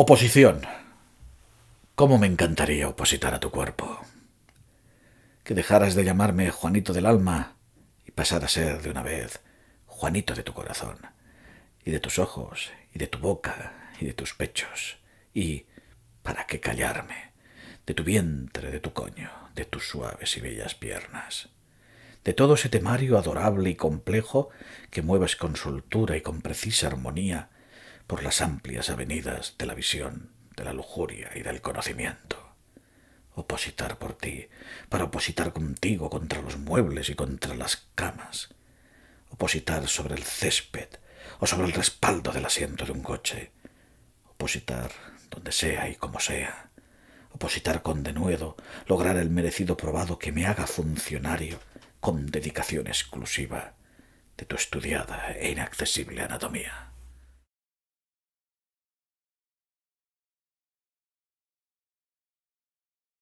Oposición. ¿Cómo me encantaría opositar a tu cuerpo? Que dejaras de llamarme Juanito del alma y pasar a ser de una vez Juanito de tu corazón, y de tus ojos, y de tu boca, y de tus pechos, y, ¿para qué callarme?, de tu vientre, de tu coño, de tus suaves y bellas piernas, de todo ese temario adorable y complejo que mueves con soltura y con precisa armonía por las amplias avenidas de la visión, de la lujuria y del conocimiento. Opositar por ti, para opositar contigo contra los muebles y contra las camas. Opositar sobre el césped o sobre el respaldo del asiento de un coche. Opositar donde sea y como sea. Opositar con denuedo, lograr el merecido probado que me haga funcionario con dedicación exclusiva de tu estudiada e inaccesible anatomía.